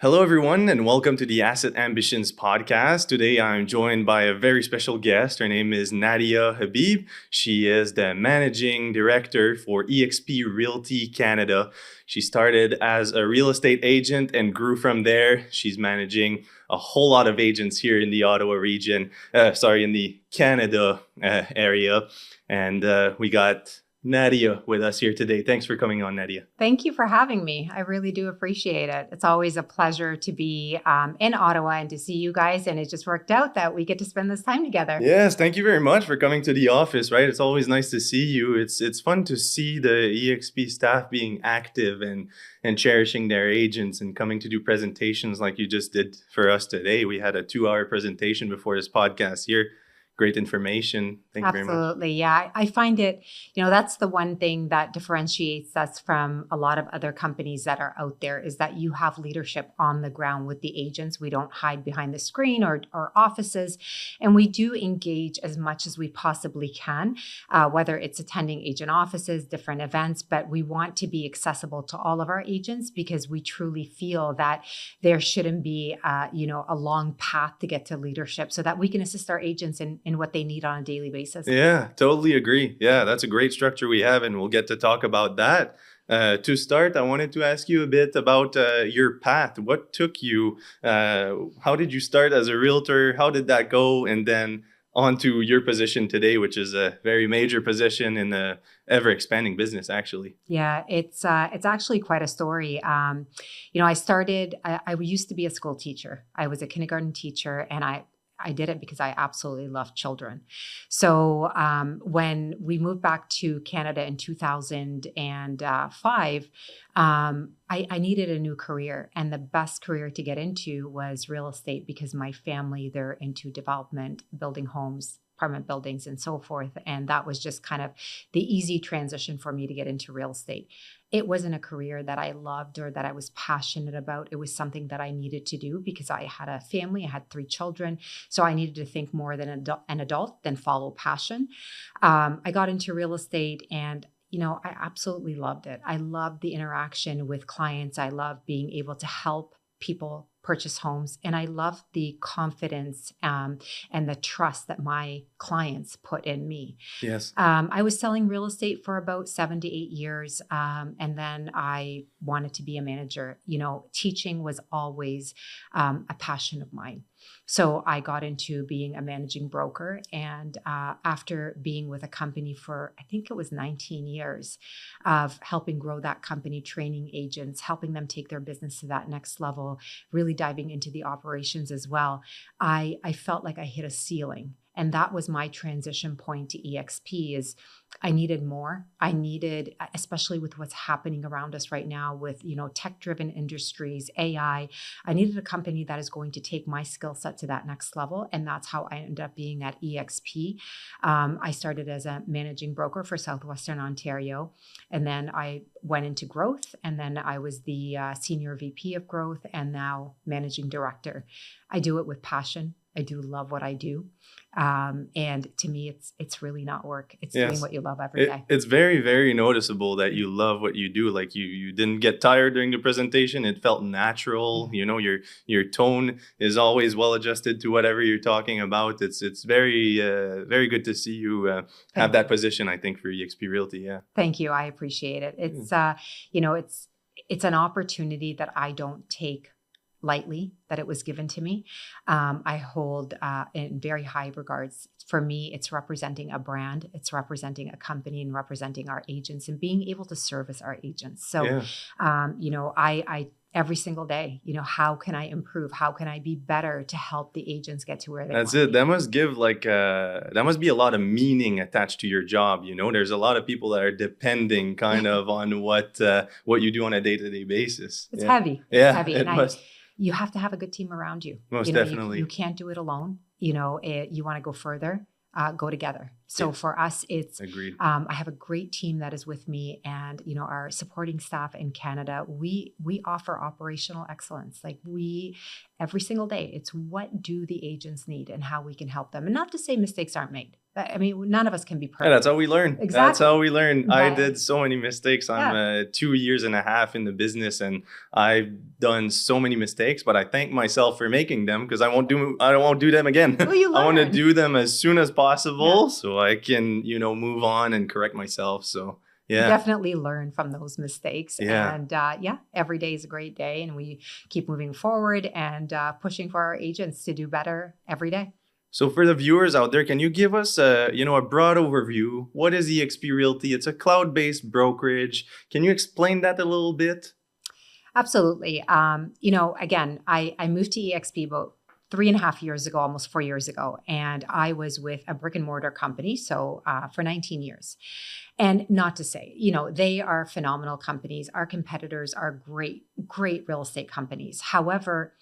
Hello, everyone, and welcome to the Asset Ambitions podcast. Today, I'm joined by a very special guest. Her name is Nadia Habib. She is the managing director for eXp Realty Canada. She started as a real estate agent and grew from there. She's managing a whole lot of agents here in the Ottawa region, in the Canada area. And we got Nadia with us here today. Thanks for coming on, Nadia. Thank you for having me. I really do appreciate it. It's always a pleasure to be in Ottawa and to see you guys. And it just worked out that we get to spend this time together. Yes, thank you very much for coming to the office, right? It's always nice to see you. It's fun to see the EXP staff being active and cherishing their agents and coming to do presentations like you just did for us today. We had a 2-hour presentation before this podcast here. Great information. Thank you very much. Absolutely. Yeah. I find it, that's the one thing that differentiates us from a lot of other companies that are out there is that you have leadership on the ground with the agents. We don't hide behind the screen or offices, and we do engage as much as we possibly can, whether it's attending agent offices, different events, but we want to be accessible to all of our agents because we truly feel that there shouldn't be, a long path to get to leadership so that we can assist our agents in what they need on a daily basis. Yeah, totally agree. Yeah, that's a great structure we have, and we'll get to talk about that. To start, I wanted to ask you a bit about your path. What took you? How did you start as a realtor? How did that go? And then on to your position today, which is a very major position in a ever-expanding business, actually. Yeah, it's actually quite a story. I used to be a school teacher. I was a kindergarten teacher, and I did it because I absolutely love children. So when we moved back to Canada in 2005, I needed a new career. And the best career to get into was real estate because my family, they're into development, building homes, apartment buildings, and so forth. And that was just kind of the easy transition for me to get into real estate. It wasn't a career that I loved or that I was passionate about. It was something that I needed to do because I had a family. I had 3 children. So I needed to think more than an adult than follow passion. I got into real estate and I absolutely loved it. I loved the interaction with clients. I loved being able to help people purchase homes. And I love the confidence and the trust that my clients put in me. Yes. I was selling real estate for about 7 to 8 years. And then I wanted to be a manager. Teaching was always a passion of mine. So I got into being a managing broker. And after being with a company for, I think it was 19 years of helping grow that company, training agents, helping them take their business to that next level, really diving into the operations as well, I felt like I hit a ceiling. And that was my transition point to EXP is I needed more. I needed, especially with what's happening around us right now with, tech-driven industries, AI, I needed a company that is going to take my skill set to that next level. And that's how I ended up being at EXP. I started as a managing broker for Southwestern Ontario. And then I went into growth. And then I was the senior VP of growth and now managing director. I do it with passion. I do love what I do. And to me, it's really not work. It's doing what you love every day. It's very, very noticeable that you love what you do. Like you didn't get tired during the presentation. It felt natural. Your tone is always well adjusted to whatever you're talking about. It's very, very good to see you have that position, I think, for eXp Realty. Yeah. Thank you. I appreciate it. It's, it's an opportunity that I don't take lightly that it was given to me. I hold in very high regards. For me, it's representing a brand, it's representing a company and representing our agents and being able to service our agents. So, I every single day, how can I improve? How can I be better to help the agents get to where they want to be? That must give that must be a lot of meaning attached to your job. There's a lot of people that are depending kind of on what you do on a day-to-day basis. It's heavy. Yeah, it's heavy. It must. You have to have a good team around you. Most definitely. You can't do it alone. You want to go further, go together. So for us, it's, agreed. I have a great team that is with me and, our supporting staff in Canada, we offer operational excellence. Like every single day, it's what do the agents need and how we can help them. And not to say mistakes aren't made. I mean, none of us can be Yeah, that's perfect. how we learn. That's Exactly. how we learn. I But did so many mistakes. I'm yeah, 2 years and a half in the business, and I've done so many mistakes. But I thank myself for making them because I won't do them again. well, you I want to learn. do them as soon as Yeah. possible so I can move on and correct myself. So You yeah, definitely learn from those mistakes. yeah. And yeah, every day is a great day. And we keep moving forward and pushing for our agents to do better every day. So for the viewers out there, can you give us a broad overview? What is EXP Realty? It's a cloud-based brokerage. Can you explain that a little bit? Absolutely. Again, I moved to EXP about 3.5 years ago, almost 4 years ago, and I was with a brick and mortar company. So for 19 years. And not to say, they are phenomenal companies. Our competitors are great, great real estate companies. However,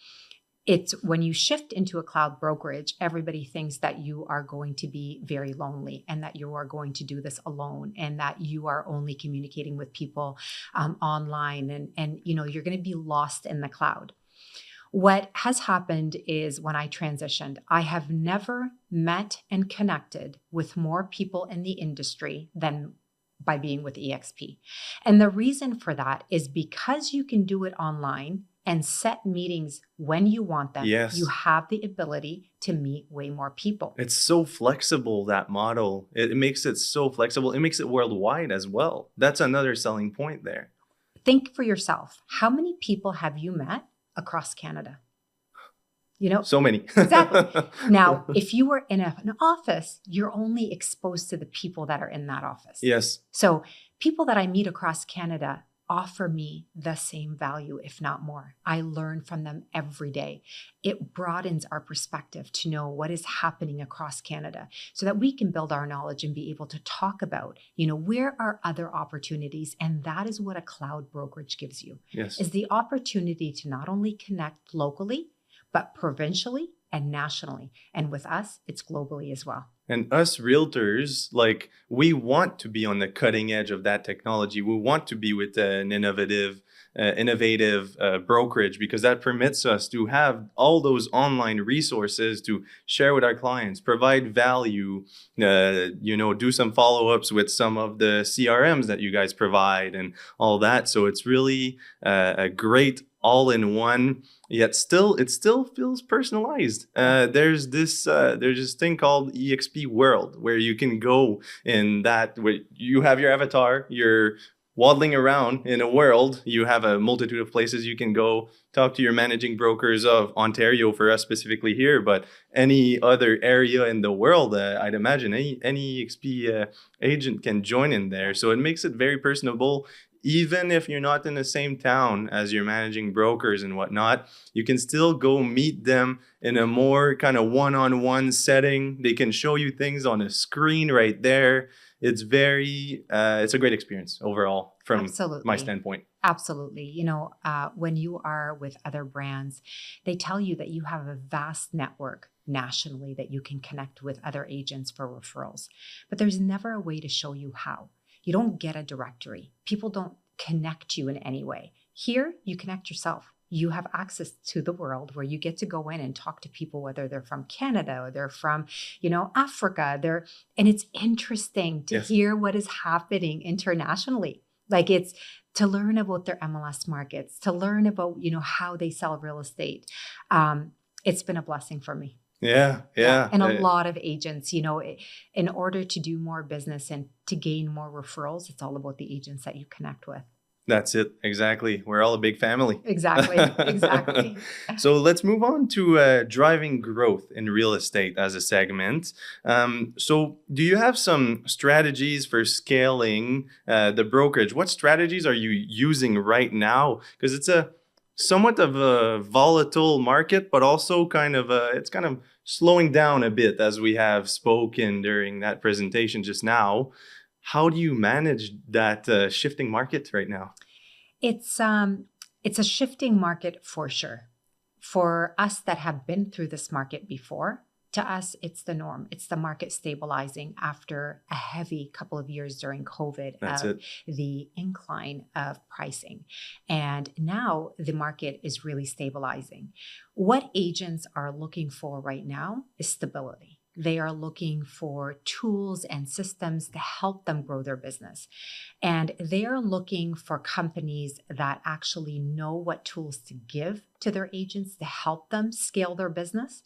it's when you shift into a cloud brokerage, everybody thinks that you are going to be very lonely and that you are going to do this alone and that you are only communicating with people online and you're going to be lost in the cloud. What has happened is when I transitioned, I have never met and connected with more people in the industry than by being with EXP. And the reason for that is because you can do it online and set meetings when you want them, you Yes. have the ability to meet way more people. It's so flexible, that model. It makes it so flexible. It makes it worldwide as well. That's another selling point there. Think for yourself, how many people have you met across Canada? So many. Exactly. Now, if you were in an office, you're only exposed to the people that are in that office. Yes. So people that I meet across Canada offer me the same value, if not more. I learn from them every day. It broadens our perspective to know what is happening across Canada so that we can build our knowledge and be able to talk about, where are other opportunities? And that is what a cloud brokerage gives you, Yes. is the opportunity to not only connect locally, but provincially and nationally. And with us, it's globally as well. And us realtors, like, we want to be on the cutting edge of that technology. We want to be with an innovative brokerage because that permits us to have all those online resources to share with our clients, provide value, do some follow-ups with some of the CRMs that you guys provide and all that. So it's really a great all-in-one. Yet it still feels personalized. There's this thing called EXP World where you can go in that where you have your avatar, you're waddling around in a world. You have a multitude of places you can go talk to your managing brokers of Ontario for us specifically here, but any other area in the world, I'd imagine any EXP agent can join in there. So it makes it very personable. Even if you're not in the same town as your managing brokers and whatnot, you can still go meet them in a more kind of one-on-one setting. They can show you things on a screen right there. It's it's a great experience overall from my Absolutely. standpoint. Absolutely. When you are with other brands, they tell you that you have a vast network nationally that you can connect with other agents for referrals. But there's never a way to show you how. You don't get a directory. People don't connect you in any way. Here, you connect yourself. You have access to the world where you get to go in and talk to people, whether they're from Canada or they're from, Africa. And it's interesting to Yes. hear what is happening internationally. Like it's to learn about their MLS markets, to learn about, how they sell real estate. It's been a blessing for me. Yeah. And a lot of agents, in order to do more business and to gain more referrals, it's all about the agents that you connect with. That's it. Exactly. We're all a big family. Exactly. Exactly. So let's move on to driving growth in real estate as a segment. So do you have some strategies for scaling the brokerage? What strategies are you using right now? Because it's a somewhat of a volatile market, but also it's kind of slowing down a bit as we have spoken during that presentation just now. How do you manage that shifting market right now? It's a shifting market for sure. For us that have been through this market before, to us, it's the norm. It's the market stabilizing after a heavy couple of years during COVID That's of it. the incline of pricing. And now the market is really stabilizing. What agents are looking for right now is stability. They are looking for tools and systems to help them grow their business. And they are looking for companies that actually know what tools to give to their agents to help them scale their business.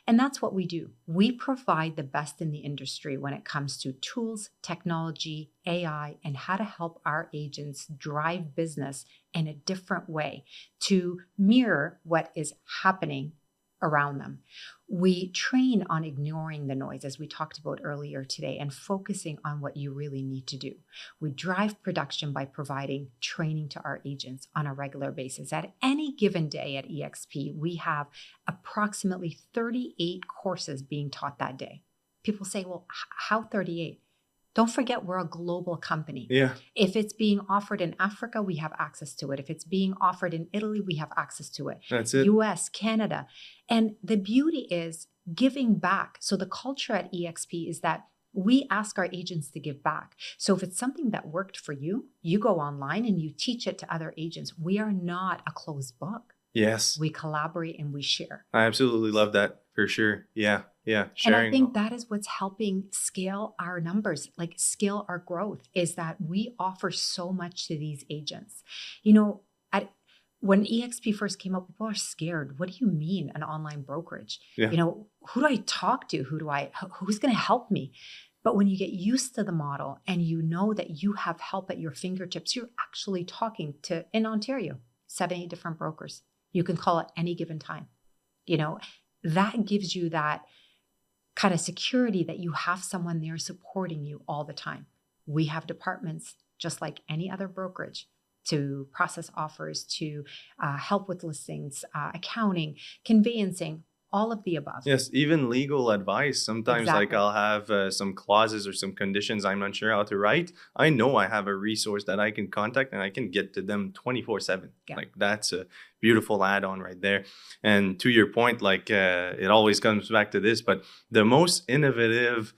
And that's what we do. We provide the best in the industry when it comes to tools, technology, AI, and how to help our agents drive business in a different way to mirror what is happening around them. We train on ignoring the noise, as we talked about earlier today, and focusing on what you really need to do. We drive production by providing training to our agents on a regular basis. At any given day at EXP, we have approximately 38 courses being taught that day. People say, well, how 38? Don't forget, we're a global company. Yeah. If it's being offered in Africa, we have access to it. If it's being offered in Italy, we have access to it. That's it. US, Canada. And the beauty is giving back. So the culture at EXP is that we ask our agents to give back. So if it's something that worked for you, you go online and you teach it to other agents. We are not a closed book. Yes. We collaborate and we share. I absolutely love that for sure. Yeah. Yeah. And I think that is what's helping scale our numbers, like scale our growth, is that we offer so much to these agents. You know, when EXP first came up, people are scared. What do you mean an online brokerage? Yeah. You know, who do I talk to? Who's going to help me? But when you get used to the model and you know that you have help at your fingertips, you're actually talking to, in Ontario, 70 different brokers. You can call at any given time. You know, that gives you that kind of security that you have someone there supporting you all the time. We have departments just like any other brokerage to process offers, to help with listings, accounting, conveyancing, all of the above. Yes, even legal advice. Sometimes like Exactly. I'll have some clauses or some conditions I'm not sure how to write. I know I have a resource that I can contact and I can get to them 24/7. Yeah. Like that's a beautiful add-on right there. And to your point, like it always comes back to this, but the most innovative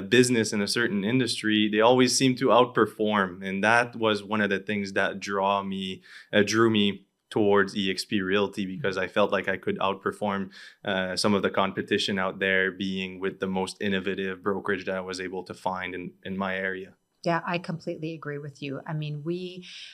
business in a certain industry, they always seem to outperform. And that was one of the things that drew me towards EXP Realty, because I felt like I could outperform some of the competition out there, being with the most innovative brokerage that I was able to find in my area. Yeah, I completely agree with you. I mean,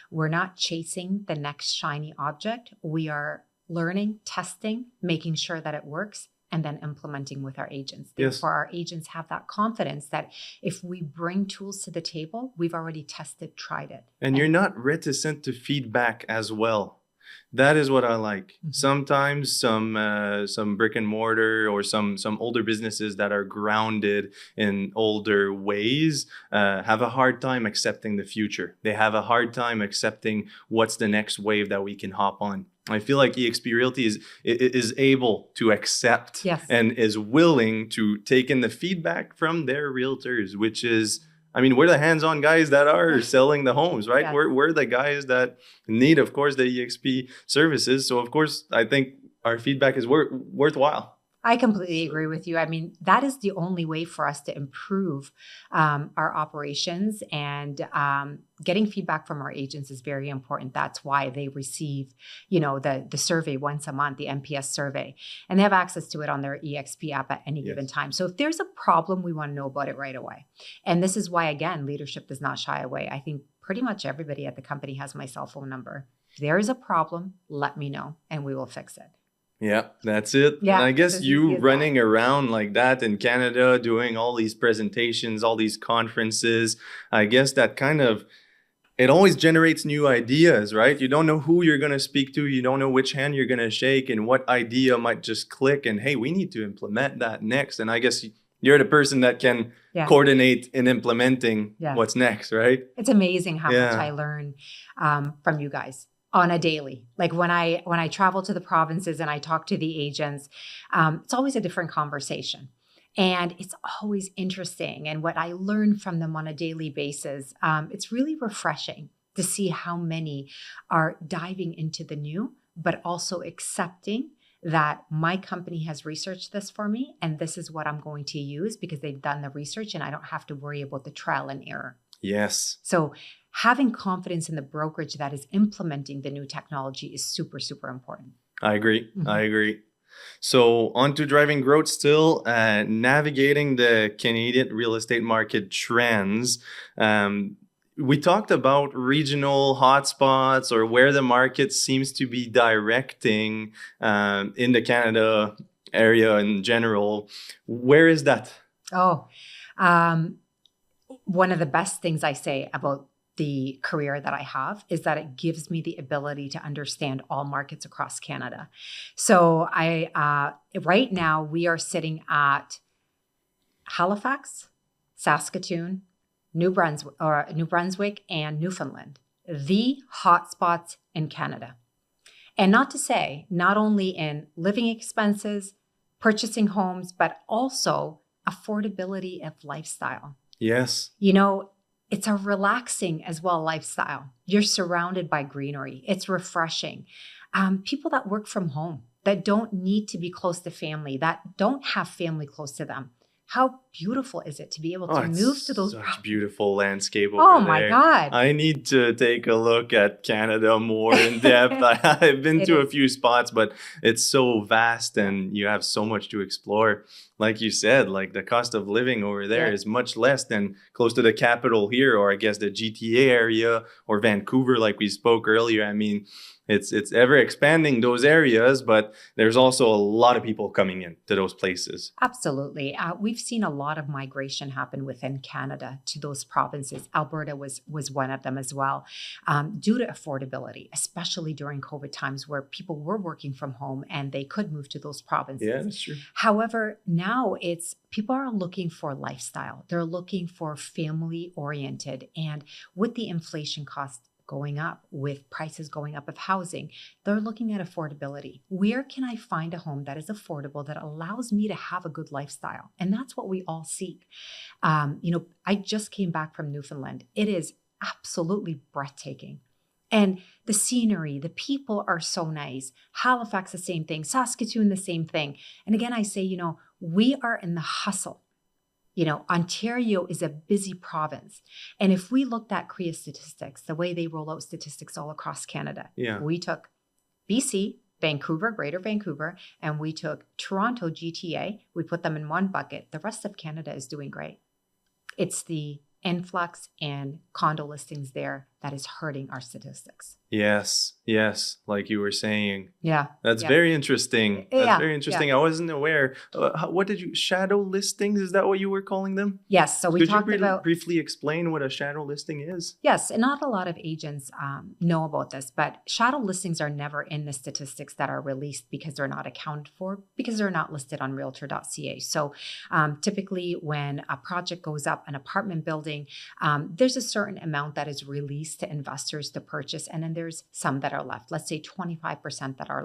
we're not chasing the next shiny object. We are learning, testing, making sure that it works, and then implementing with our agents. Yes. Therefore, our agents have that confidence that if we bring tools to the table, we've already tested, tried it. And you're not reticent to feedback as well. That is what I like. Mhm. Sometimes some brick and mortar or some older businesses that are grounded in older ways have a hard time accepting the future. They have a hard time accepting what's the next wave that we can hop on. I feel like EXP Realty is able to accept Yes. and is willing to take in the feedback from their realtors, which is, I mean, we're the hands-on guys that are selling the homes, right? Yes. We're the guys that need, of course, the EXP services. So, of course, I think our feedback is worthwhile. I completely agree with you. I mean, that is the only way for us to improve our operations, and getting feedback from our agents is very important. That's why they receive, you know, the survey once a month, the NPS survey, and they have access to it on their EXP app at any given time. So if there's a problem, we want to know about it right away. And this is why, again, leadership does not shy away. I think pretty much everybody at the company has my cell phone number. If there is a problem, let me know and we will fix it. Yeah, that's it. Yeah, And I guess as you easy as running around like that in Canada, doing all these presentations, all these conferences, I guess that kind of, it always generates new ideas, right? You don't know who you're going to speak to. You don't know which hand you're going to shake and what idea might just click. And hey, we need to implement that next. And I guess you're the person that can coordinate in implementing what's next, right? It's amazing how much I learn from you guys on a daily. Like when I travel to the provinces and I talk to the agents, it's always a different conversation. And it's always interesting. And what I learn from them on a daily basis, it's really refreshing to see how many are diving into the new, but also accepting that my company has researched this for me, and this is what I'm going to use because they've done the research and I don't have to worry about the trial and error. Yes. So having confidence in the brokerage that is implementing the new technology is super, super important. I agree. Mm-hmm. I agree. So on to driving growth still, navigating the Canadian real estate market trends. We talked about regional hotspots or where the market seems to be directing in the Canada area in general. Where is that? Oh, um, one of the best things I say about the career that I have is that it gives me the ability to understand all markets across Canada. So right now we are sitting at Halifax, Saskatoon, New Brunswick, and Newfoundland, the hotspots in Canada. And not to say, not only in living expenses, purchasing homes, but also affordability of lifestyle. Yes. You know, it's a relaxing as well lifestyle. You're surrounded by greenery. It's refreshing. People that work from home, that don't need to be close to family, that don't have family close to them. How beautiful is it to be able to move to those such beautiful landscape over Oh there. my God. I need to take a look at Canada more in depth. I've been to a few spots, but it's so vast and you have so much to explore. Like you said, like the cost of living over there is much less than close to the capital here, or I guess the GTA area or Vancouver, like we spoke earlier. I mean, it's ever expanding those areas, but there's also a lot of people coming in to those places. Absolutely. We've seen a lot of migration happen within Canada to those provinces. Alberta was one of them as well, due to affordability, especially during COVID times where people were working from home and they could move to those provinces. Yeah, that's true. However, now it's people are looking for lifestyle. They're looking for family oriented. And with the inflation cost going up, with prices going up of housing, they're looking at affordability. Where can I find a home that is affordable, that allows me to have a good lifestyle? And that's what we all seek. I just came back from Newfoundland. It is absolutely breathtaking. And the scenery, the people are so nice. Halifax, the same thing. Saskatoon, the same thing. And again, I say, we are in the hustle. Ontario is a busy province. And if we looked at CREA statistics, the way they roll out statistics all across Canada, we took BC, Vancouver, Greater Vancouver, and we took Toronto, GTA. We put them in one bucket. The rest of Canada is doing great. It's the influx and condo listings there that is hurting our statistics. Yes, like you were saying. Yeah. That's very interesting. That's very interesting. I wasn't aware. What shadow listings? Is that what you were calling them? Yes. So we talked about... briefly explain what a shadow listing is? Yes. And not a lot of agents know about this, but shadow listings are never in the statistics that are released because they're not accounted for, because they're not listed on realtor.ca. So typically when a project goes up, an apartment building, there's a certain amount that is released to investors to purchase, and then there's some that are left. Let's say 25% that are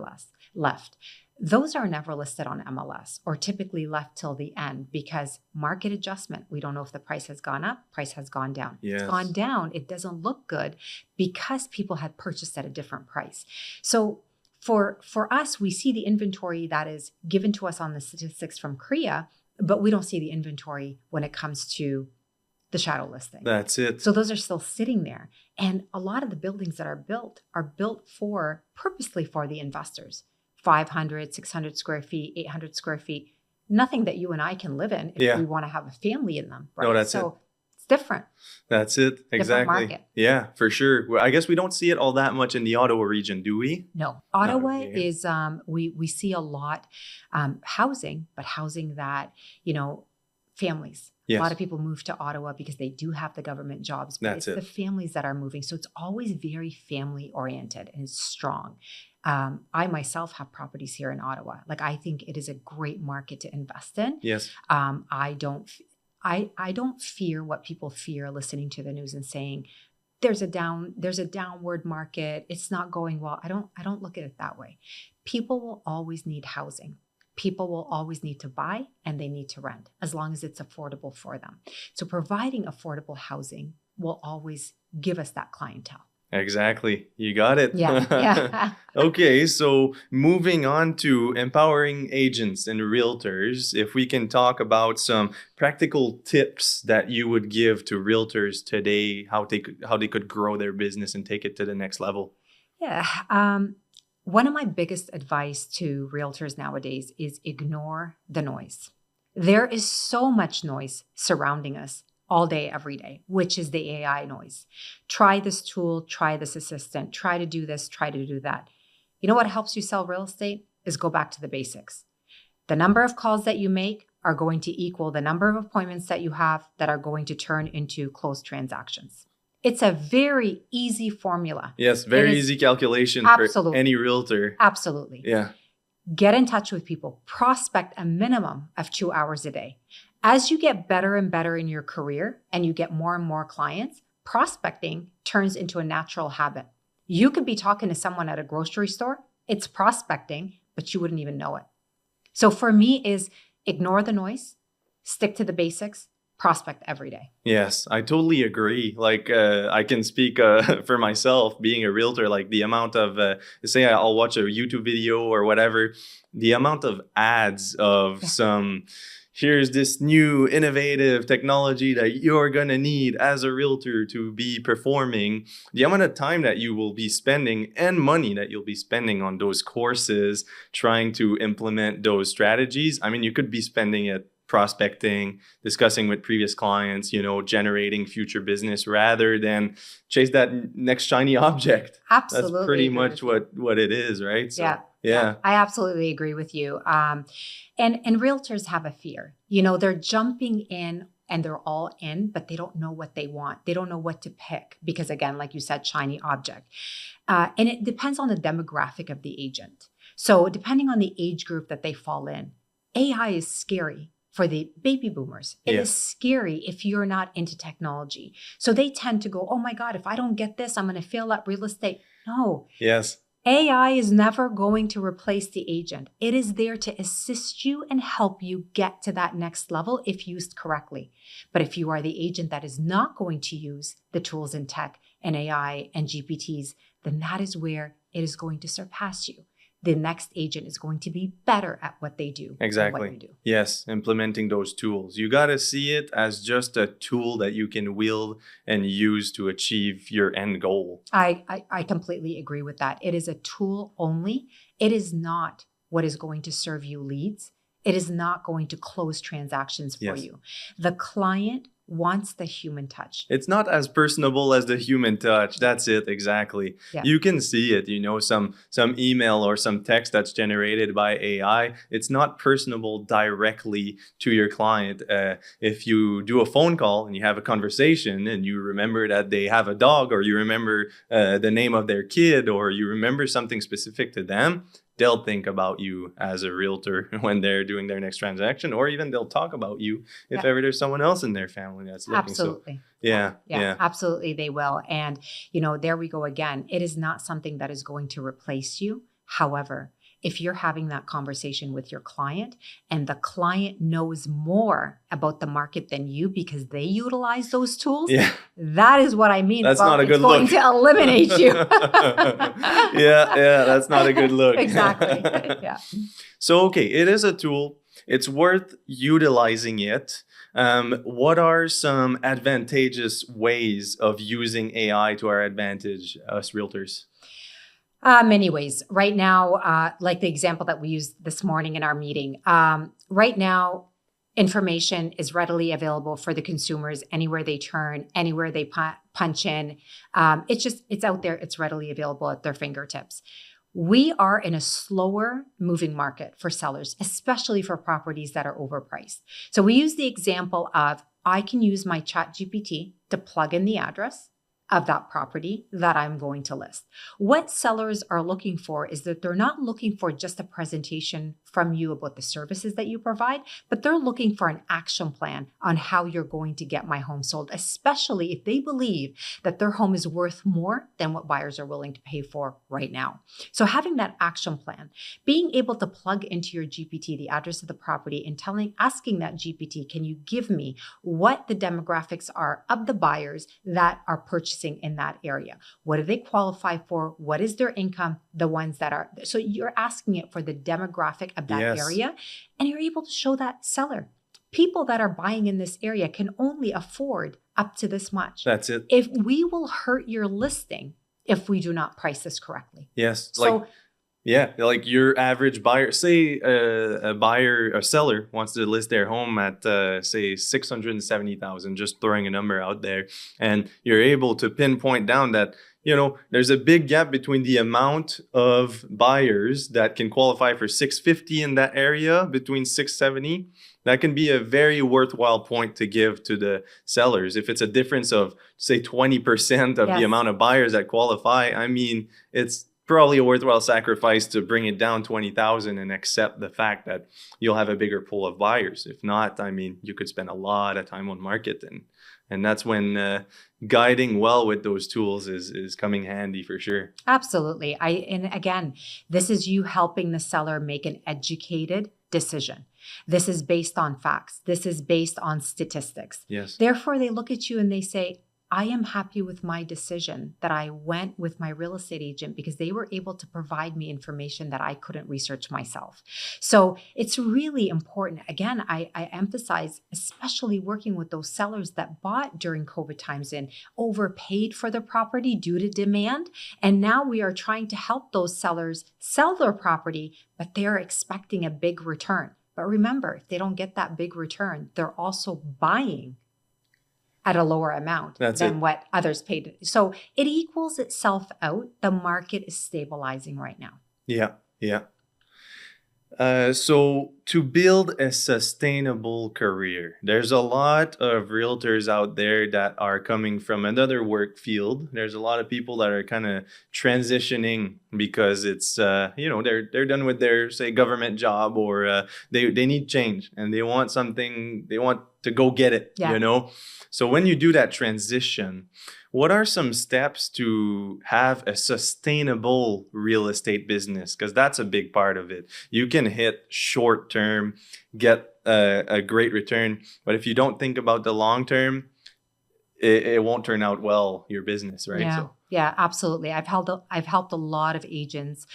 left. Those are never listed on MLS or typically left till the end because market adjustment. We don't know if the price has gone up, price has gone down. Yes. It's gone down. It doesn't look good because people had purchased at a different price. So for us, we see the inventory that is given to us on the statistics from CREA, but we don't see the inventory when it comes to the shadow listing. That's it. So those are still sitting there. And a lot of the buildings that are built purposely for the investors. 500, 600 square feet, 800 square feet, nothing that you and I can live in if we want to have a family in them. Right? No, that's it. It's different. That's it. Exactly. Different market. Yeah, for sure. Well, I guess we don't see it all that much in the Ottawa region, do we? No. Ottawa is, we see a lot housing, but housing that, families. Yes. A lot of people move to Ottawa because they do have the government jobs, but it's the families that are moving. So it's always very family oriented and it's strong. I myself have properties here in Ottawa. Like I think it is a great market to invest in. Yes. I don't fear what people fear listening to the news and saying there's a downward market. It's not going well. I don't look at it that way. People will always need housing. People will always need to buy and they need to rent as long as it's affordable for them. So providing affordable housing will always give us that clientele. Exactly. You got it. Yeah. Okay, so moving on to empowering agents and realtors, if we can talk about some practical tips that you would give to realtors today, how they could grow their business and take it to the next level. Yeah. One of my biggest advice to realtors nowadays is ignore the noise. There is so much noise surrounding us all day, every day, which is the AI noise. Try this tool, try this assistant, try to do this, try to do that. You know what helps you sell real estate is go back to the basics. The number of calls that you make are going to equal the number of appointments that you have that are going to turn into closed transactions. It's a very easy formula. Yes, very easy calculation for any realtor. Absolutely. Yeah. Get in touch with people. Prospect a minimum of 2 hours a day. As you get better and better in your career and you get more and more clients, prospecting turns into a natural habit. You could be talking to someone at a grocery store. It's prospecting, but you wouldn't even know it. So for me is ignore the noise, stick to the basics, prospect every day. Yes, I totally agree. Like I can speak for myself being a realtor, like the amount of, say I'll watch a YouTube video or whatever, the amount of ads of some, here's this new innovative technology that you're going to need as a realtor to be performing, the amount of time that you will be spending and money that you'll be spending on those courses, trying to implement those strategies. I mean, you could be spending it prospecting, discussing with previous clients, generating future business rather than chase that next shiny object. Absolutely. That's pretty much what it is, right? So, yeah. I absolutely agree with you. And realtors have a fear. They're jumping in and they're all in, but they don't know what they want. They don't know what to pick because, again, like you said, shiny object. And it depends on the demographic of the agent. So depending on the age group that they fall in, AI is scary. For the baby boomers, it is scary if you're not into technology. So they tend to go, oh my God, if I don't get this, I'm going to fail at real estate. No. Yes. AI is never going to replace the agent. It is there to assist you and help you get to that next level if used correctly. But if you are the agent that is not going to use the tools in tech and AI and GPTs, then that is where it is going to surpass you. The next agent is going to be better at what they do. Exactly. Than what you do. Yes, implementing those tools. You got to see it as just a tool that you can wield and use to achieve your end goal. I completely agree with that. It is a tool only. It is not what is going to serve you leads. It is not going to close transactions for you. The client wants the human touch. It's not as personable as the human touch. That's it, exactly. Yeah. You can see it, some email or some text that's generated by AI. It's not personable directly to your client. If you do a phone call and you have a conversation and you remember that they have a dog, or you remember the name of their kid, or you remember something specific to them, they'll think about you as a realtor when they're doing their next transaction, or even they'll talk about you if ever there's someone else in their family that's looking. Absolutely. So, yeah, absolutely they will. And, there we go again. It is not something that is going to replace you. However, if you're having that conversation with your client and the client knows more about the market than you because they utilize those tools, that is what I mean. That's not a good look. It's going to eliminate you. That's not a good look. Exactly. Yeah. So, okay, it is a tool. It's worth utilizing it. What are some advantageous ways of using AI to our advantage, us realtors? Many ways. Right now, like the example that we used this morning in our meeting, right now, information is readily available for the consumers anywhere they turn, anywhere they punch in. It's out there. It's readily available at their fingertips. We are in a slower moving market for sellers, especially for properties that are overpriced. So we use the example of I can use my ChatGPT to plug in the address of that property that I'm going to list. What sellers are looking for is that they're not looking for just a presentation from you about the services that you provide, but they're looking for an action plan on how you're going to get my home sold, especially if they believe that their home is worth more than what buyers are willing to pay for right now. So having that action plan, being able to plug into your GPT the address of the property and asking that GPT, can you give me what the demographics are of the buyers that are purchasing in that area? What do they qualify for? What is their income? The ones that are, so you're asking it for the demographic of that area, and you're able to show that seller, people that are buying in this area can only afford up to this much. That's it. If we will hurt your listing if we do not price this correctly. Yes. So Yeah, like your average buyer, say a seller wants to list their home at say 670,000, just throwing a number out there, and you're able to pinpoint down that there's a big gap between the amount of buyers that can qualify for 650 in that area between 670. That can be a very worthwhile point to give to the sellers. If it's a difference of say 20% of the Yes. amount of buyers that qualify, I mean, it's probably a worthwhile sacrifice to bring it down 20,000 and accept the fact that you'll have a bigger pool of buyers. If not, I mean, you could spend a lot of time on market, and that's when guiding well with those tools is coming handy for sure. Absolutely. And again, this is you helping the seller make an educated decision. This is based on facts. This is based on statistics. Yes. Therefore, they look at you and they say, I am happy with my decision that I went with my real estate agent because they were able to provide me information that I couldn't research myself. So it's really important. Again, I emphasize, especially working with those sellers that bought during COVID times and overpaid for their property due to demand. And now we are trying to help those sellers sell their property, but they're expecting a big return. But remember, if they don't get that big return, they're also buying at a lower amount than what others paid. So it equals itself out. The market is stabilizing right now. Yeah, yeah. So to build a sustainable career, there's a lot of realtors out there that are coming from another work field. There's a lot of people that are kind of transitioning because it's they're done with their say government job, or they need change and they want something, they want to go get it. Yeah. So when you do that transition, what are some steps to have a sustainable real estate business? Because that's a big part of it. You can hit short term, get a great return, but if you don't think about the long term, it won't turn out well, your business, right? Yeah. Yeah, absolutely. I've helped a lot of agents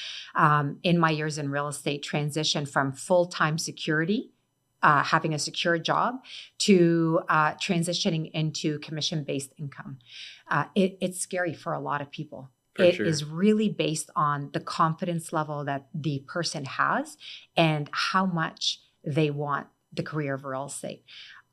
in my years in real estate transition from full-time security, having a secure job, to transitioning into commission-based income. It's scary for a lot of people. It is really based on the confidence level that the person has and how much they want the career of real estate.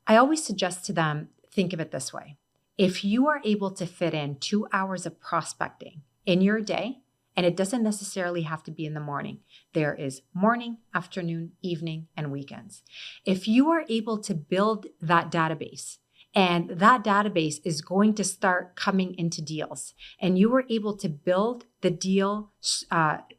I always suggest to them, think of it this way. If you are able to fit in 2 hours of prospecting in your day, and it doesn't necessarily have to be in the morning. There is morning, afternoon, evening, and weekends. If you are able to build that database, and that database is going to start coming into deals, and you were able to build the deal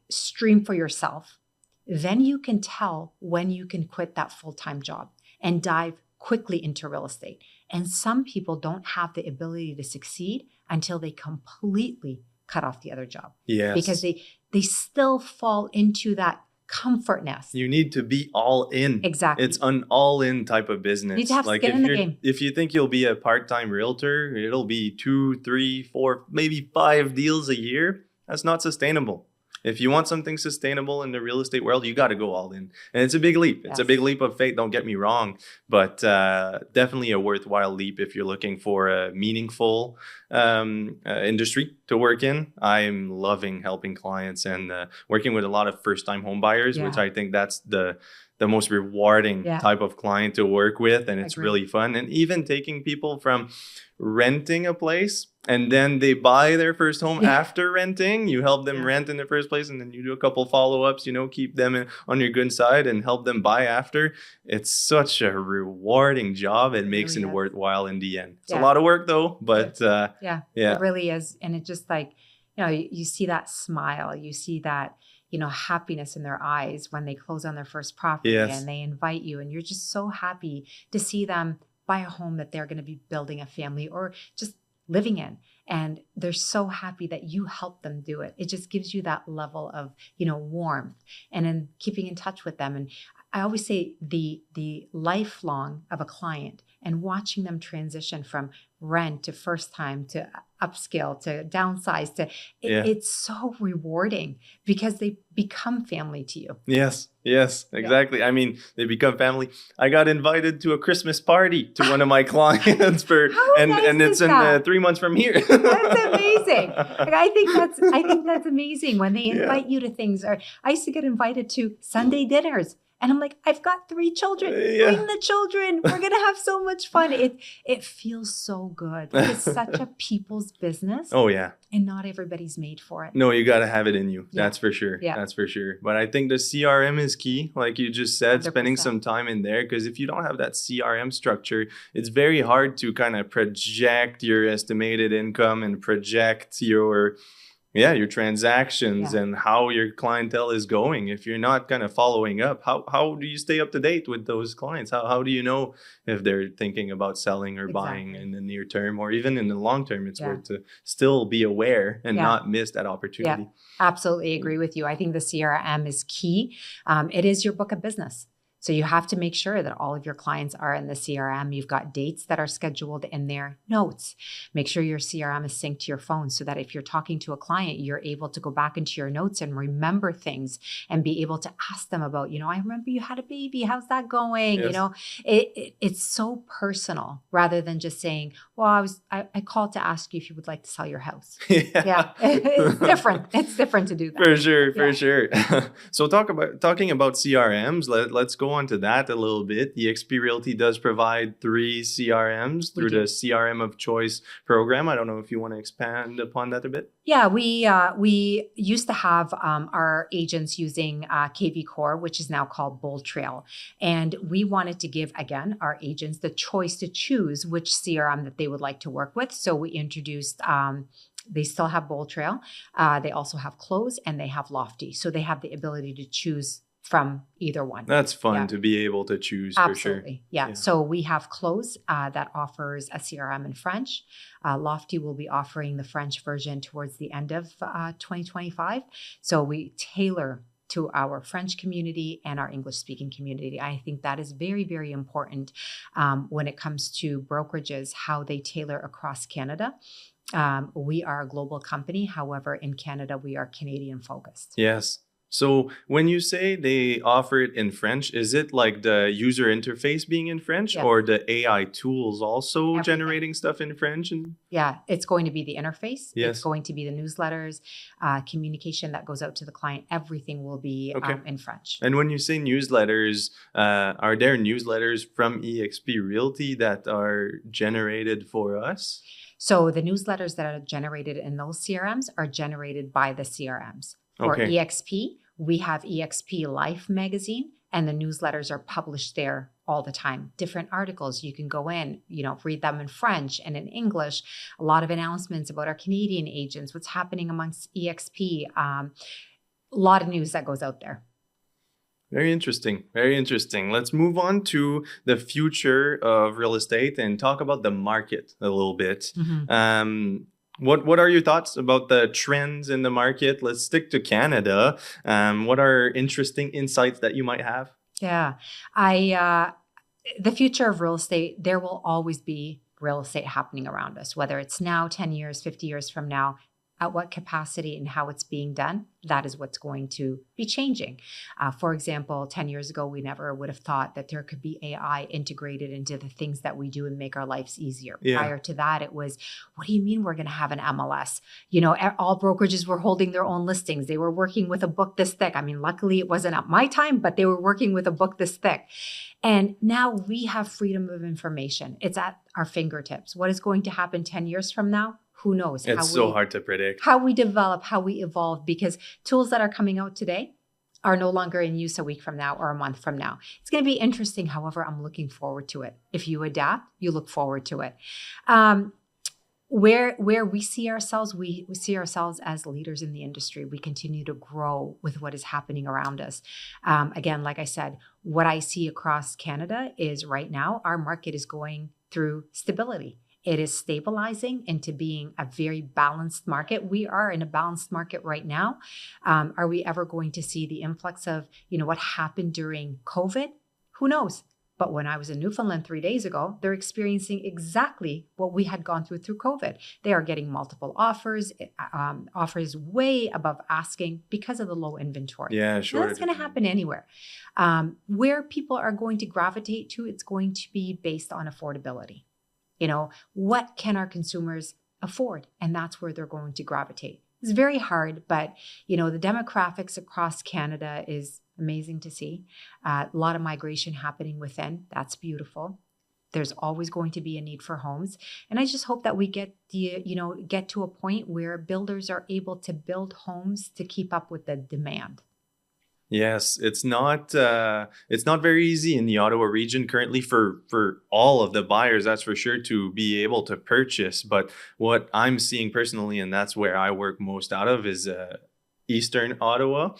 stream for yourself, then you can tell when you can quit that full-time job and dive quickly into real estate. And some people don't have the ability to succeed until they completely cut off the other job. Yes. Because they still fall into that comfort nest. You need to be all in. Exactly. It's an all-in type of business. You need to have skin in the game. If you think you'll be a part-time realtor, it'll be 2, 3, 4, maybe 5 deals a year. That's not sustainable. If you want something sustainable in the real estate world, you got to go all in. And it's a big leap. It's a big leap of faith, don't get me wrong, but definitely a worthwhile leap if you're looking for a meaningful industry to work in. I'm loving helping clients and working with a lot of first-time home buyers, which I think that's the most rewarding type of client to work with. And it's really fun. And even taking people from renting a place and then they buy their first home after renting, you help them rent in the first place, and then you do a couple follow-ups, keep them on your good side and help them buy after. It's such a rewarding job. It makes it worthwhile in the end. It's a lot of work though, but it really is. And it just like, you see that smile, you see that, happiness in their eyes when they close on their first property and they invite you, and you're just so happy to see them buy a home that they're going to be building a family or just living in. And they're so happy that you help them do it. It just gives you that level of, warmth, and then keeping in touch with them. And I always say the lifelong of a client and watching them transition from rent to first time to upscale, to downsize, Yeah. it's so rewarding because they become family to you. Yes, exactly. I mean, they become family. I got invited to a Christmas party to one of my clients How nice and it's is in that? 3 months from here. That's amazing. Like, I think that's amazing when they Yeah. invite you to things. Or I used to get invited to Sunday dinners. And I'm like, I've got 3 children. Yeah. Bring the children. We're gonna have so much fun. It feels so good. Like, it's such a people's business, Oh yeah. and not everybody's made for it. No, you got to have it in you. Yeah. That's for sure. Yeah. That's for sure. But I think the CRM is key, like you just said, spending 100%. some time in there. Because if you don't have that CRM structure, it's very hard to kind of project your estimated income and project your transactions Yeah. and how your clientele is going. If you're not kind of following up, how do you stay up to date with those clients? How do you know if they're thinking about selling or buying Exactly. in the near term or even in the long term? It's Yeah. worth to still be aware and Yeah. not miss that opportunity. Yeah, absolutely agree with you. I think the CRM is key. It is your book of business. So you have to make sure that all of your clients are in the CRM. You've got dates that are scheduled in there, notes. Make sure your CRM is synced to your phone so that if you're talking to a client, you're able to go back into your notes and remember things and be able to ask them about, I remember you had a baby. How's that going? Yes. It's so personal rather than just saying, well, I called to ask you if you would like to sell your house. Yeah, it's different. It's different to do that. For sure, for Yeah. sure. So talking about CRMs, let's go on to that a little bit. eXp Realty does provide 3 CRMs We through do. the CRM of Choice program. I don't know if you want to expand upon that a bit. Yeah, we used to have our agents using KV Core, which is now called Bold Trail, and we wanted to give again our agents the choice to choose which CRM that they would like to work with. So we introduced. They still have Bold Trail. They also have Close and they have Lofty. So they have the ability to choose from either one. That's fun Yeah. to be able to choose for sure. Absolutely. Yeah. Yeah. So we have Close that offers a CRM in French. Lofty will be offering the French version towards the end of 2025. So we tailor to our French community and our English speaking community. I think that is very, very important when it comes to brokerages, how they tailor across Canada. We are a global company. However, in Canada, we are Canadian focused. Yes. So when you say they offer it in French, is it like the user interface being in French Yes. or the AI tools also Everything. generating stuff in French? Yeah, it's going to be the interface. Yes. It's going to be the newsletters, communication that goes out to the client. Everything will be Okay. in French. And when you say newsletters, are there newsletters from eXp Realty that are generated for us? So the newsletters that are generated in those CRMs are generated by the CRMs. For Okay. eXp, we have eXp Life magazine, and the newsletters are published there all the time. Different articles, you can go in, read them in French and in English. A lot of announcements about our Canadian agents, what's happening amongst eXp. A lot of news that goes out there. Very interesting. Very interesting. Let's move on to the future of real estate and talk about the market a little bit. Mm-hmm. What are your thoughts about the trends in the market? Let's stick to Canada. What are interesting insights that you might have? Yeah, the future of real estate, there will always be real estate happening around us, whether it's now, 10 years, 50 years from now. At what capacity and how it's being done, that is what's going to be changing. For example, 10 years ago, we never would have thought that there could be AI integrated into the things that we do and make our lives easier. Yeah. Prior to that, it was, what do you mean we're going to have an MLS? All brokerages were holding their own listings. They were working with a book this thick. I mean, luckily it wasn't at my time, but they were working with a book this thick. And now we have freedom of information. It's at our fingertips. What is going to happen 10 years from now? Who knows? It's so hard to predict. How we develop, how we evolve, because tools that are coming out today are no longer in use a week from now or a month from now. It's going to be interesting. However, I'm looking forward to it. If you adapt, you look forward to it. Where we see ourselves, we see ourselves as leaders in the industry. We continue to grow with what is happening around us. Again, like I said, what I see across Canada is right now, our market is going through stability. It is stabilizing into being a very balanced market. We are in a balanced market right now. Are we ever going to see the influx of, what happened during COVID? Who knows? But when I was in Newfoundland 3 days ago, they're experiencing exactly what we had gone through COVID. They are getting multiple offers, offers way above asking because of the low inventory. Yeah, And shortage. that's going to happen anywhere. Where people are going to gravitate to, it's going to be based on affordability. What can our consumers afford? And that's where they're going to gravitate. It's very hard, but the demographics across Canada is amazing to see. A lot of migration happening within. That's beautiful. There's always going to be a need for homes. And I just hope that we get to a point where builders are able to build homes to keep up with the demand. Yes, it's not very easy in the Ottawa region currently for all of the buyers, that's for sure, to be able to purchase. But what I'm seeing personally, and that's where I work most out of, is Eastern Ottawa.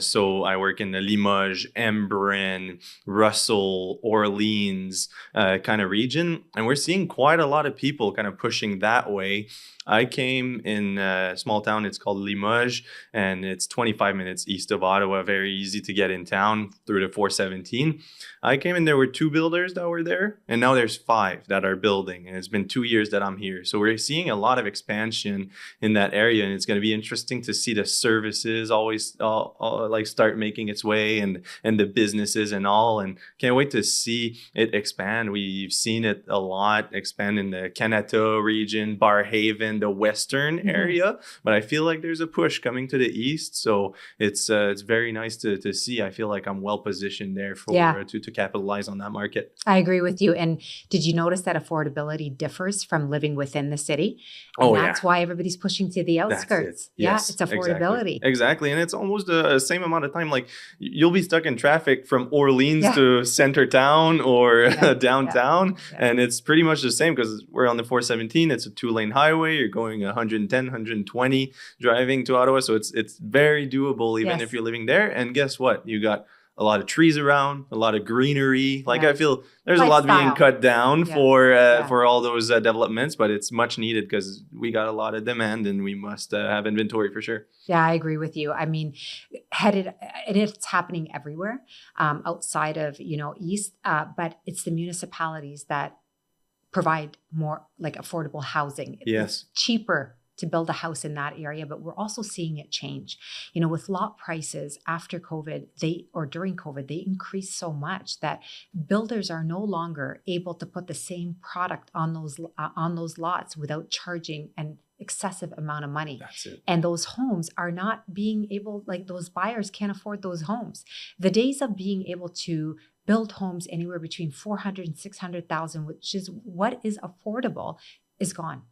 So I work in the Limoges, Embrun, Russell, Orleans kind of region, and we're seeing quite a lot of people kind of pushing that way. I came in a small town, it's called Limoges, and it's 25 minutes east of Ottawa, very easy to get in town through the 417. I came in, there were 2 builders that were there, and now there's 5 that are building, and it's been 2 years that I'm here. So we're seeing a lot of expansion in that area, and it's going to be interesting to see the services always like start making its way, and the businesses and all, and can't wait to see it expand. We've seen it a lot expand in the Canada region, Barrhaven, the western area, but I feel like there's a push coming to the east, so it's very nice to see. I feel like I'm well positioned there for to capitalize on that market. I agree with you. And did you notice that affordability differs from living within the city? And that's why everybody's pushing to the outskirts. Yes, it's affordability. Exactly. And it's almost the same amount of time. Like you'll be stuck in traffic from Orleans to center town or downtown. And it's pretty much the same because we're on the 417. It's a 2-lane highway. You're going 110, 120 driving to Ottawa. So it's very doable even if you're living there. And guess what? You got a lot of trees around, a lot of greenery. Like I feel there's a lot being cut down for all those developments, but it's much needed because we got a lot of demand and we must have inventory for sure. Yeah, I agree with you. I mean, it's happening everywhere outside of, East, but it's the municipalities that provide more like affordable housing. It's cheaper to build a house in that area, but we're also seeing it change. With lot prices after COVID, during COVID, they increased so much that builders are no longer able to put the same product on those lots without charging an excessive amount of money. That's it. And those homes are not being able, like those buyers can't afford those homes. The days of being able to build homes anywhere between 400 and 600,000, which is what is affordable, is gone.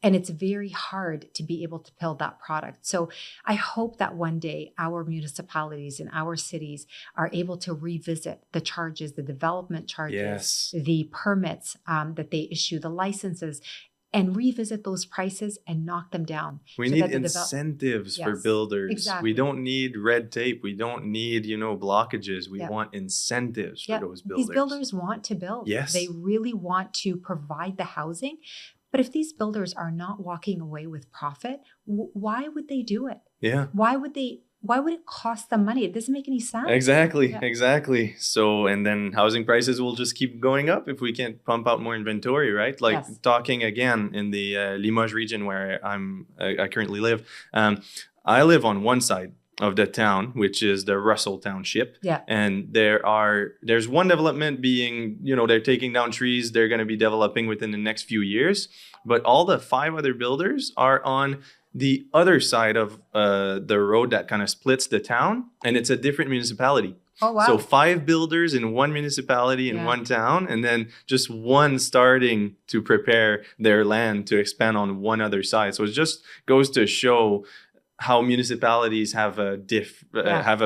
And it's very hard to be able to build that product. So I hope that one day our municipalities and our cities are able to revisit the charges, the development charges, the permits that they issue, the licenses, and revisit those prices and knock them down. We need incentives for builders. Exactly. We don't need red tape. We don't need, blockages. We want incentives for those builders. These builders want to build. Yes. They really want to provide the housing. But if these builders are not walking away with profit, why would they do it? Yeah. Why would it cost them money? It doesn't make any sense. Exactly. So, and then housing prices will just keep going up if we can't pump out more inventory, right? Like talking again in the Limoges region where I currently live. I live on one side of the town, which is the Russell Township. Yeah. And there's one development being, they're taking down trees. They're going to be developing within the next few years. But all the 5 other builders are on the other side of the road that kind of splits the town. And it's a different municipality. Oh, wow. So 5 builders in one municipality in one town, and then just one starting to prepare their land to expand on one other side. So it just goes to show how municipalities have a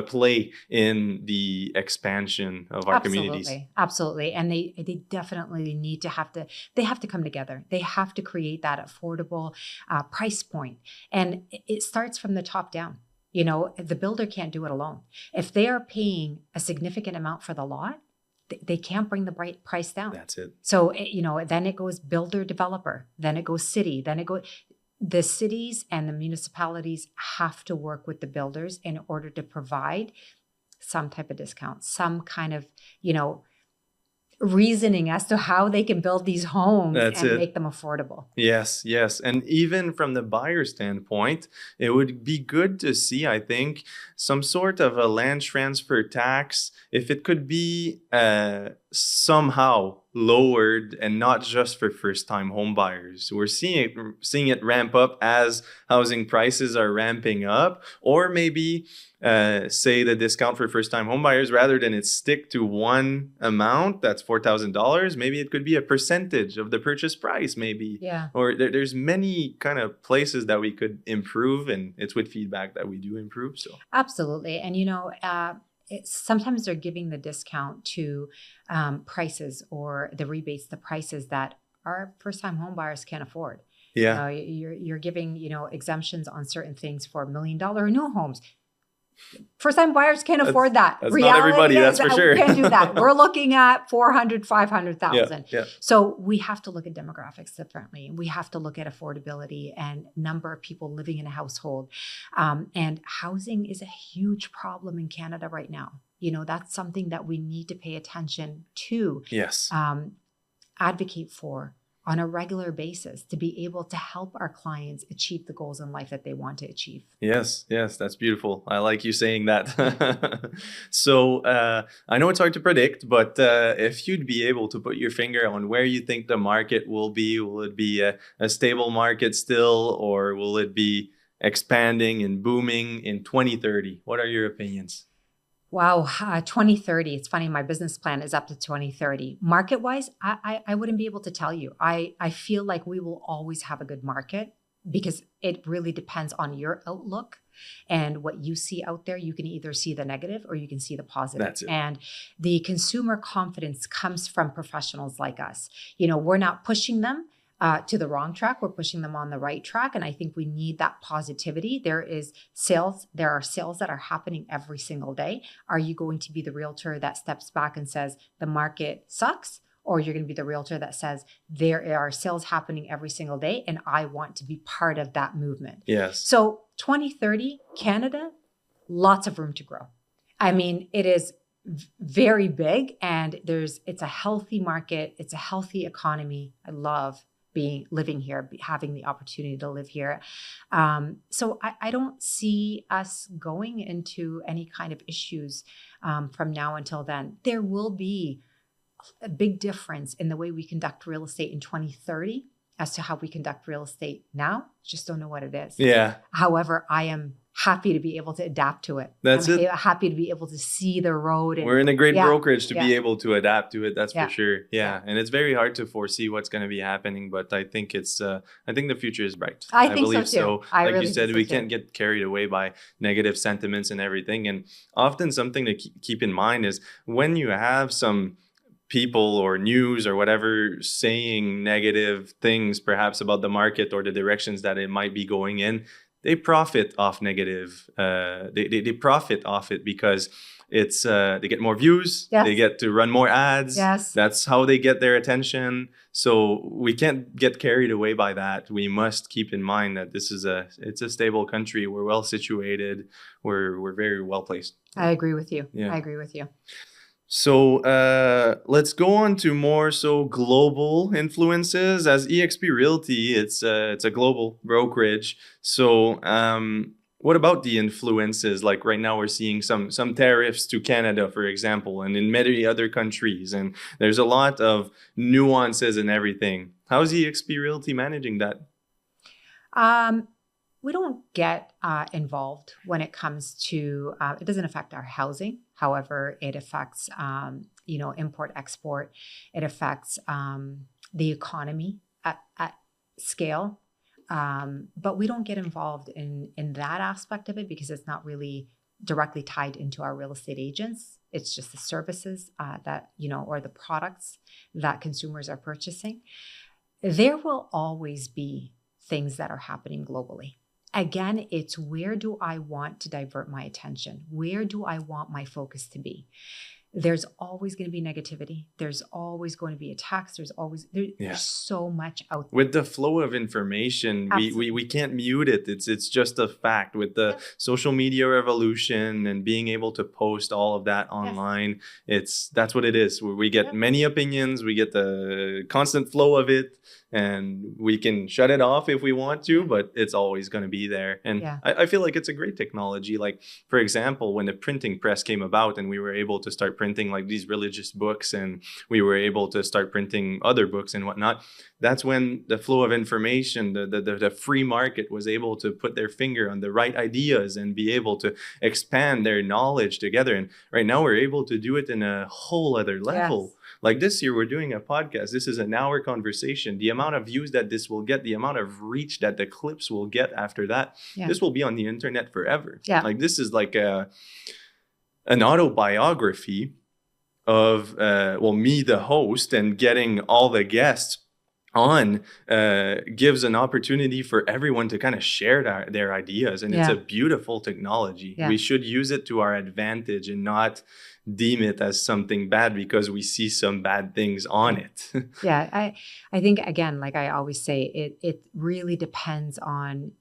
play in the expansion of our communities. Absolutely. And they definitely need to have to come together. They have to create that affordable price point. And it starts from the top down. The builder can't do it alone. If they are paying a significant amount for the lot, they can't bring the price down. That's it. So, then it goes builder developer, then it goes city, then it goes... The cities and the municipalities have to work with the builders in order to provide some type of discount, some kind of, reasoning as to how they can build these homes That's and it. make them affordable. Yes, yes. And even from the buyer standpoint, it would be good to see, I think, some sort of a land transfer tax, if it could be somehow lowered and not just for first-time home buyers. We're seeing it ramp up as housing prices are ramping up, or maybe say the discount for first-time home buyers, rather than it stick to one amount, that's $4,000, maybe it could be a percentage of the purchase price, maybe. Yeah. Or there's many kind of places that we could improve, and it's with feedback that we do improve. So Absolutely. And, sometimes they're giving the discount to prices or the rebates, the prices that our first-time home buyers can't afford. yeah, You're giving, exemptions on certain things for $1 million new homes. First-time buyers can't afford that. that's not Reality everybody, is that's for that sure. we can't do that. We're looking at 400, 500,000. yeah. So we have to look at demographics differently. We have to look at affordability and number of people living in a household. And housing is a huge problem in Canada right now. That's something that we need to pay attention to, Yes. advocate for on a regular basis, to be able to help our clients achieve the goals in life that they want to achieve. Yes, that's beautiful. I like you saying that. So I know it's hard to predict, but if you'd be able to put your finger on where you think the market will it be a stable market still, or will it be expanding and booming in 2030? What are your opinions? Wow, 2030. It's funny, my business plan is up to 2030. Market-wise, I wouldn't be able to tell you. I feel like we will always have a good market because it really depends on your outlook and what you see out there. You can either see the negative or you can see the positive. That's it. And the consumer confidence comes from professionals like us. We're not pushing them to the wrong track. We're pushing them on the right track. And I think we need that positivity. There are sales that are happening every single day. Are you going to be the realtor that steps back and says the market sucks? Or you're going to be the realtor that says there are sales happening every single day and I want to be part of that movement. Yes. So 2030, Canada, lots of room to grow. I mean, it is very big and it's a healthy market. It's a healthy economy. I love living here, having the opportunity to live here. So I don't see us going into any kind of issues from now until then. There will be a big difference in the way we conduct real estate in 2030 as to how we conduct real estate now. Just don't know what it is. Yeah. However, I am happy to be able to adapt to it. That's I'm it. happy to be able to see the road. We're in a great brokerage to yeah. be able to adapt to it. That's Yeah. for sure. Yeah. And it's very hard to foresee what's going to be happening, but I think I think the future is bright. I think believe so too. Like really you said, think so we too. can't get carried away by negative sentiments and everything. And often something to keep in mind is when you have some people or news or whatever saying negative things perhaps about the market or the directions that it might be going in, they profit off negative. They profit off it because it's they get more views. Yes. They get to run more ads. Yes. That's how they get their attention. So we can't get carried away by that. We must keep in mind that it's a stable country. We're well situated. We're very well placed. I agree with you. Yeah. I agree with you. So let's go on to more global influences. As eXp Realty, it's a global brokerage. So what about the influences? Like right now, we're seeing some tariffs to Canada, for example, and in many other countries, and there's a lot of nuances and everything. How's eXp Realty managing that? We don't get involved when it comes to, it doesn't affect our housing. However, it affects, import, export. It affects the economy at scale. But we don't get involved in that aspect of it because it's not really directly tied into our real estate agents. It's just the services that, or the products that consumers are purchasing. There will always be things that are happening globally. Again, it's where do I want to divert my attention? Where do I want my focus to be? there's always going to be negativity. There's always going to be attacks. There's Yes. so much out there. With the flow of information, we can't mute it. It's just a fact. With the social media revolution and being able to post all of that online, that's what it is. We get many opinions, we get the constant flow of it, and we can shut it off if we want to, but it's always going to be there. And I feel like it's a great technology. Like, for example, when the printing press came about and we were able to start printing like these religious books, and we were able to start printing other books and whatnot, that's when the flow of information, the free market was able to put their finger on the right ideas and be able to expand their knowledge together. And right now we're able to do it in a whole other level. Like this year, we're doing a podcast. This is an hour conversation. The amount of views that this will get, the amount of reach that the clips will get after that, this will be on the internet forever. Like this is like an autobiography of, me, the host, and getting all the guests on gives an opportunity for everyone to kind of share their ideas. And it's a beautiful technology. We should use it to our advantage and not deem it as something bad because we see some bad things on it. I think, again, like I always say, it really depends on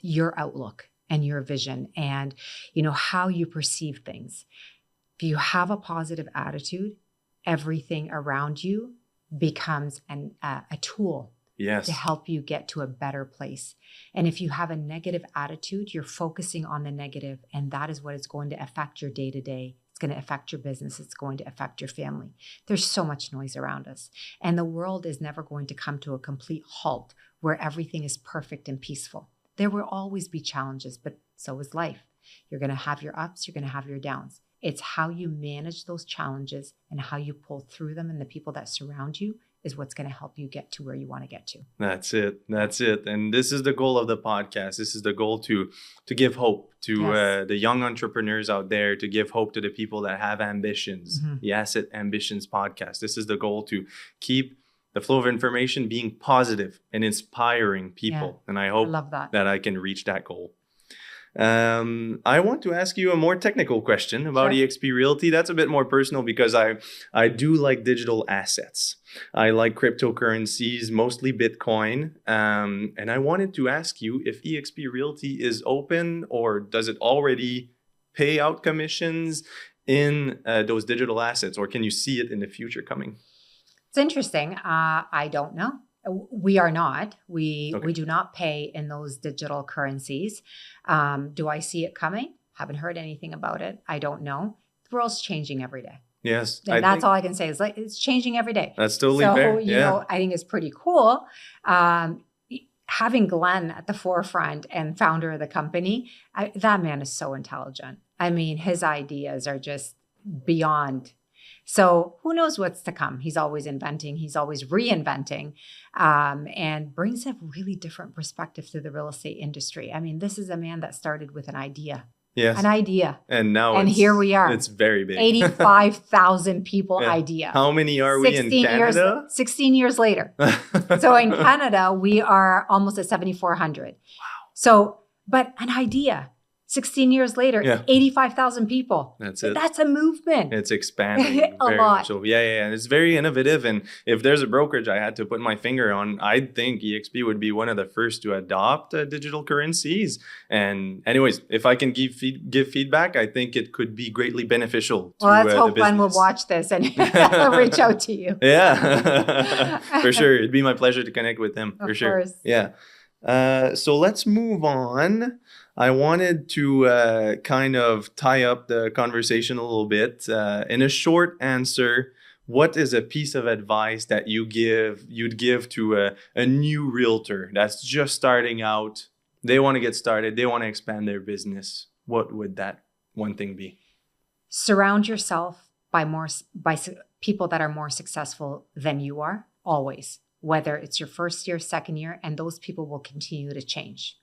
your outlook and your vision and, how you perceive things. If you have a positive attitude, everything around you becomes a tool to help you get to a better place. And if you have a negative attitude, you're focusing on the negative, and that is what is going to affect your day-to-day. It's going to affect your business. It's going to affect your family. There's so much noise around us, and the world is never going to come to a complete halt where everything is perfect and peaceful. There will always be challenges, but so is life. You're going to have your ups, you're going to have your downs. It's how you manage those challenges and how you pull through them, and the people that surround you is what's going to help you get to where you want to get to. That's it. And this is the goal of the podcast. This is the goal to give hope to the young entrepreneurs out there, to give hope to the people that have ambitions. The Asset Ambitions podcast. This is the goal, to keep the flow of information being positive and inspiring people. And I hope that I can reach that goal. I want to ask you a more technical question about eXp Realty. That's a bit more personal because I do like digital assets. I like cryptocurrencies, mostly Bitcoin. And I wanted to ask you if eXp Realty is open, or does it already pay out commissions in those digital assets, or can you see it in the future coming? It's interesting. I don't know. We are not. We do not pay in those digital currencies. Do I see it coming? Haven't heard anything about it. I don't know. The world's changing every day. Yes. And that's all I can say is, like, it's changing every day. That's totally fair. You know, I think it's pretty cool. Having Glenn at the forefront and founder of the company, that man is so intelligent. I mean, his ideas are just beyond. So who knows what's to come? He's always inventing. He's always reinventing, and brings a really different perspective to the real estate industry. I mean, this is a man that started with an idea. Yes. An idea. And here we are. It's very big. 85,000 people idea. How many are we in Canada? 16 years later. So in Canada, we are almost at 7,400. Wow. So, but an idea. 16 years later, 85,000 people. That's it. That's a movement. It's expanding a very lot. Much. So yeah. It's very innovative. And if there's a brokerage I had to put my finger on, I think eXp would be one of the first to adopt digital currencies. And anyways, if I can give feedback, I think it could be greatly beneficial to let's hope the Glenn will watch this and reach out to you. Yeah, for sure. It'd be my pleasure to connect with him. Of for sure. Course. Yeah. So let's move on. I wanted to kind of tie up the conversation a little bit. In a short answer, what is a piece of advice that you'd give to a new realtor that's just starting out? They want to get started. They want to expand their business. What would that one thing be? Surround yourself by people that are more successful than you are, always. Whether it's your first year, second year, and those people will continue to change.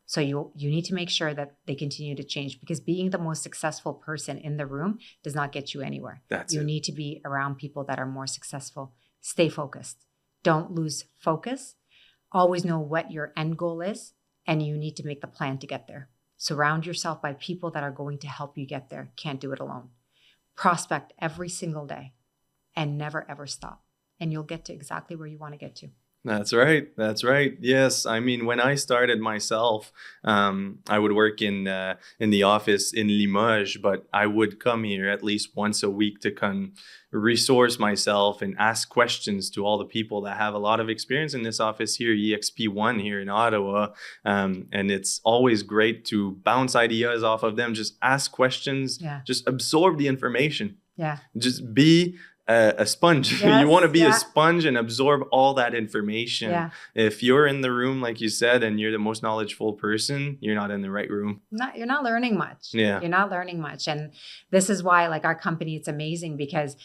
So you need to make sure that they continue to change, because being the most successful person in the room does not get you anywhere. You need to be around people that are more successful. Stay focused. Don't lose focus. Always know what your end goal is, and you need to make the plan to get there. Surround yourself by people that are going to help you get there. Can't do it alone. prospect every single day and never, ever stop. And you'll get to exactly where you want to get to. That's right. That's right. Yes. I mean, when I started myself, I would work in the office in Limoges, but I would come here at least once a week to come resource myself and ask questions to all the people that have a lot of experience in this office here, EXP1 here in Ottawa. And it's always great to bounce ideas off of them, just ask questions, Yeah. just absorb the information, Yeah. just be a sponge. Yes, You want to be yeah. a sponge and absorb all that information. Yeah. If you're in the room, like you said, and you're the most knowledgeable person, you're not in the right room. You're not learning much. Yeah. You're not learning much. And this is why, like, our company, it's amazing because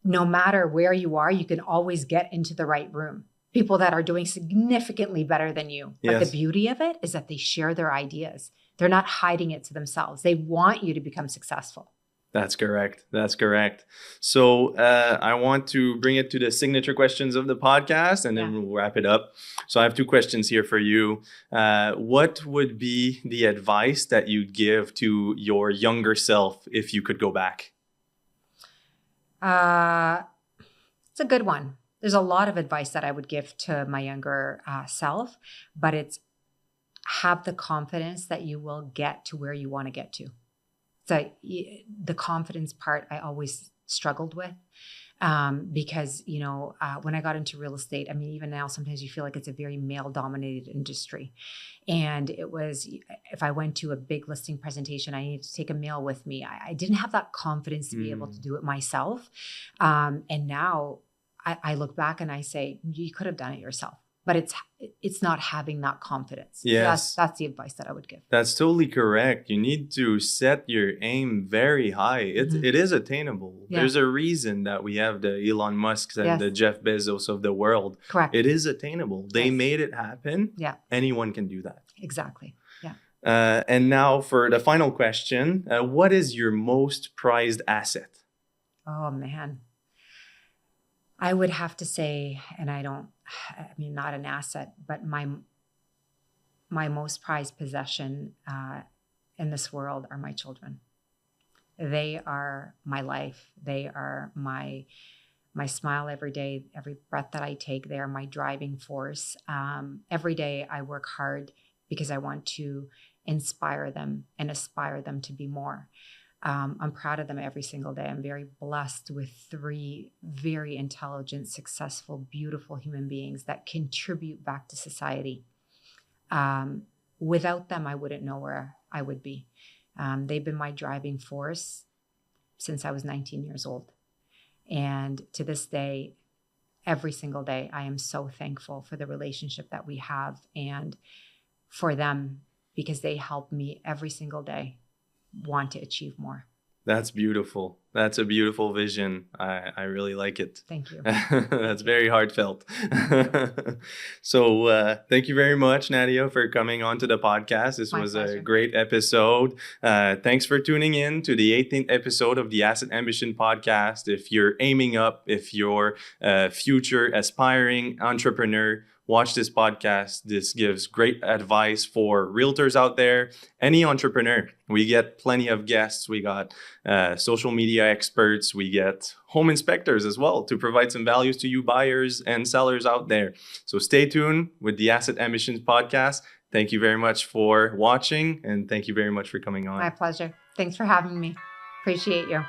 no matter where you are, you can always get into the right room. People that are doing significantly better than you. But Yes. the beauty of it is that they share their ideas. They're not hiding it to themselves. They want you to become successful. That's correct. That's correct. So I want to bring it to the signature questions of the podcast, and then we'll wrap it up. So I have 2 questions here for you. What would be the advice that you'd give to your younger self if you could go back? It's a good one. There's a lot of advice that I would give to my younger self, but it's have the confidence that you will get to where you want to get to. So the confidence part I always struggled with because, when I got into real estate, I mean, even now, sometimes you feel like it's a very male dominated industry. And it was, if I went to a big listing presentation, I needed to take a male with me. I didn't have that confidence to be able to do it myself. And now I look back and I say, you could have done it yourself. But it's not having that confidence. Yes. So that's the advice that I would give. That's totally correct. You need to set your aim very high. It is attainable. Yeah. There's a reason that we have the Elon Musks and the Jeff Bezos of the world. Correct. It is attainable. They made it happen. Yeah. Anyone can do that. Exactly. Yeah. And now for the final question, what is your most prized asset? Oh, man. I would have to say, and not an asset, but my most prized possession in this world are my children. They are my life. They are my smile every day, every breath that I take. They are my driving force. Every day I work hard because I want to inspire them and aspire them to be more. I'm proud of them every single day. I'm very blessed with 3 very intelligent, successful, beautiful human beings that contribute back to society. Without them, I wouldn't know where I would be. They've been my driving force since I was 19 years old. And to this day, every single day, I am so thankful for the relationship that we have and for them because they help me every single day want to achieve more. That's beautiful. That's a beautiful vision. I really like it. Thank you. That's very heartfelt. So thank you very much, Nadia, for coming on to the podcast. This was pleasure. A great episode. Thanks for tuning in to the 18th episode of the Asset Ambition podcast. If you're aiming up, if you're a future aspiring entrepreneur, watch this podcast. This gives great advice for realtors out there, any entrepreneur. We get plenty of guests. We got social media experts. We get home inspectors as well to provide some values to you buyers and sellers out there. So stay tuned with the Asset Ambitions podcast. Thank you very much for watching, and thank you very much for coming on. My pleasure. Thanks for having me. Appreciate you.